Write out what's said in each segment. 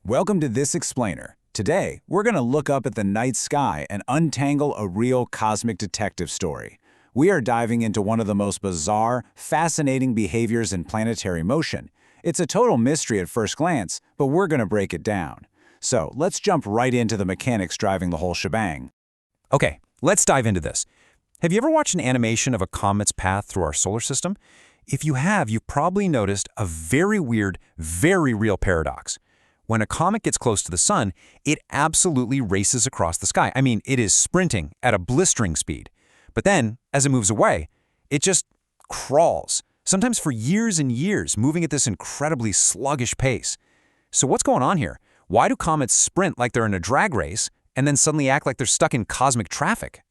Welcome to This Explainer. Today, we're going to look up at the night sky and untangle a real cosmic detective story. We are diving into one of the most bizarre, fascinating behaviors in planetary motion. It's a total mystery at first glance, but we're going to break it down. So, let's jump right into the mechanics driving the whole shebang. Okay, let's dive into this. Have you ever watched an animation of a comet's path through our solar system? If you have, you've probably noticed a very weird, very real paradox. When a comet gets close to the sun, it absolutely races across the sky. I mean, it is sprinting at a blistering speed. But then, as it moves away, it just crawls, sometimes for years and years, moving at this incredibly sluggish pace. So what's going on here? Why do comets sprint like they're in a drag race and then suddenly act like they're stuck in cosmic traffic?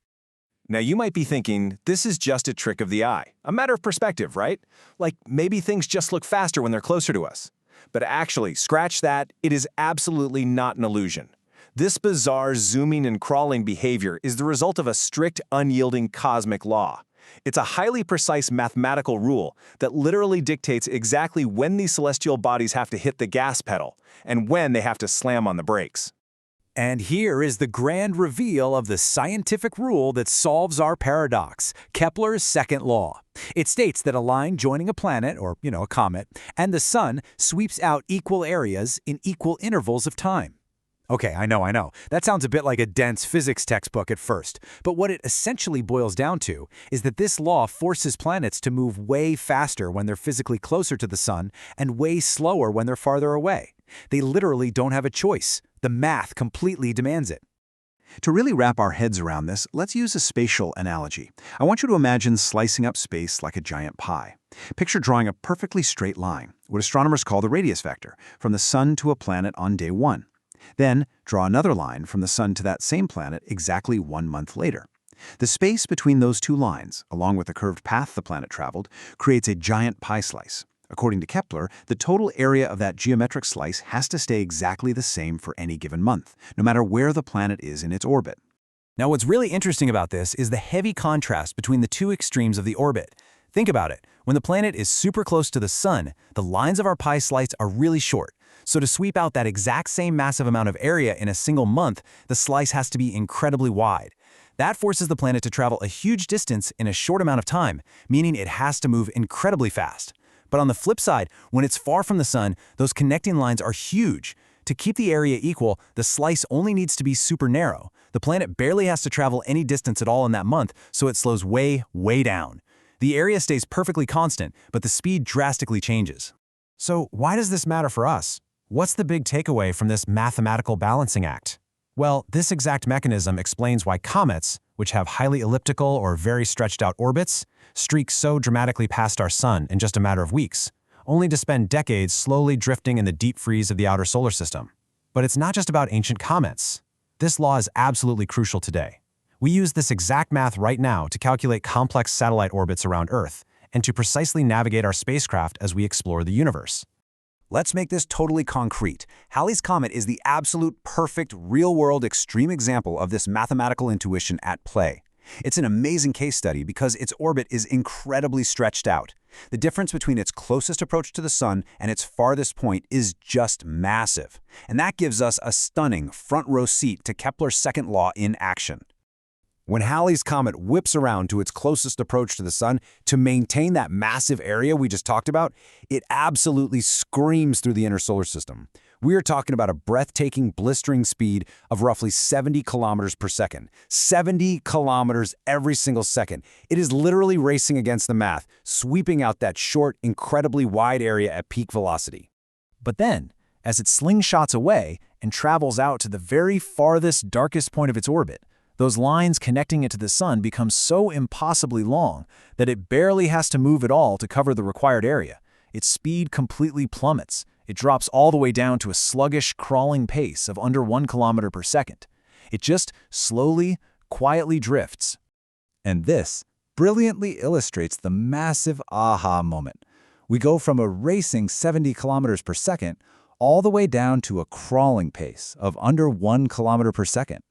Now you might be thinking, this is just a trick of the eye, a matter of perspective, right? Like maybe things just look faster when they're closer to us. But actually, scratch that, it is absolutely not an illusion. This bizarre zooming and crawling behavior is the result of a strict, unyielding cosmic law. It's a highly precise mathematical rule that literally dictates exactly when these celestial bodies have to hit the gas pedal and when they have to slam on the brakes. And here is the grand reveal of the scientific rule that solves our paradox, Kepler's second law. It states that a line joining a planet, or a comet, and the sun sweeps out equal areas in equal intervals of time. Okay, I know. That sounds a bit like a dense physics textbook at first, but what it essentially boils down to is that this law forces planets to move way faster when they're physically closer to the sun and way slower when they're farther away. They literally don't have a choice. The math completely demands it. To really wrap our heads around this, let's use a spatial analogy. I want you to imagine slicing up space like a giant pie. Picture drawing a perfectly straight line, what astronomers call the radius vector, from the sun to a planet on day 1. Then, draw another line from the sun to that same planet exactly 1 month later. The space between those two lines, along with the curved path the planet traveled, creates a giant pie slice. According to Kepler, the total area of that geometric slice has to stay exactly the same for any given month, no matter where the planet is in its orbit. Now, what's really interesting about this is the heavy contrast between the two extremes of the orbit. Think about it. When the planet is super close to the sun, the lines of our pie slice are really short. So to sweep out that exact same massive amount of area in a single month, the slice has to be incredibly wide. That forces the planet to travel a huge distance in a short amount of time, meaning it has to move incredibly fast. But on the flip side, when it's far from the sun, those connecting lines are huge. To keep the area equal, the slice only needs to be super narrow. The planet barely has to travel any distance at all in that month, so it slows way, way down. The area stays perfectly constant, but the speed drastically changes. So why does this matter for us? What's the big takeaway from this mathematical balancing act? Well, this exact mechanism explains why comets, which have highly elliptical or very stretched out orbits, streak so dramatically past our sun in just a matter of weeks, only to spend decades slowly drifting in the deep freeze of the outer solar system. But it's not just about ancient comets. This law is absolutely crucial today. We use this exact math right now to calculate complex satellite orbits around Earth and to precisely navigate our spacecraft as we explore the universe. Let's make this totally concrete. Halley's Comet is the absolute perfect real-world extreme example of this mathematical intuition at play. It's an amazing case study because its orbit is incredibly stretched out. The difference between its closest approach to the sun and its farthest point is just massive. And that gives us a stunning front-row seat to Kepler's second law in action. When Halley's Comet whips around to its closest approach to the sun to maintain that massive area we just talked about, it absolutely screams through the inner solar system. We are talking about a breathtaking, blistering speed of roughly 70 kilometers per second. 70 kilometers every single second. It is literally racing against the math, sweeping out that short, incredibly wide area at peak velocity. But then, as it slingshots away and travels out to the very farthest, darkest point of its orbit, those lines connecting it to the sun become so impossibly long that it barely has to move at all to cover the required area. Its speed completely plummets. It drops all the way down to a sluggish, crawling pace of under 1 kilometer per second. It just slowly, quietly drifts. And this brilliantly illustrates the massive aha moment. We go from a racing 70 kilometers per second all the way down to a crawling pace of under 1 kilometer per second.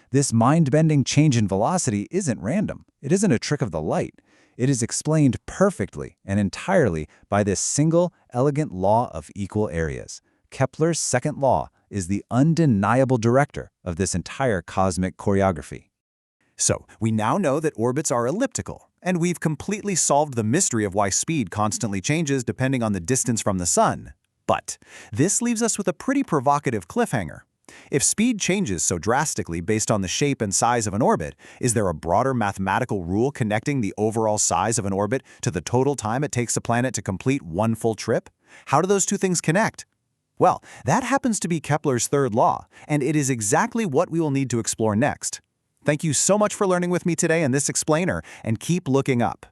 This mind-bending change in velocity isn't random. It isn't a trick of the light. It is explained perfectly and entirely by this single, elegant law of equal areas. Kepler's second law is the undeniable director of this entire cosmic choreography. So, we now know that orbits are elliptical, and we've completely solved the mystery of why speed constantly changes depending on the distance from the sun. But this leaves us with a pretty provocative cliffhanger. If speed changes so drastically based on the shape and size of an orbit, is there a broader mathematical rule connecting the overall size of an orbit to the total time it takes a planet to complete one full trip? How do those two things connect? Well, that happens to be Kepler's third law, and it is exactly what we will need to explore next. Thank you so much for learning with me today in this explainer, and keep looking up.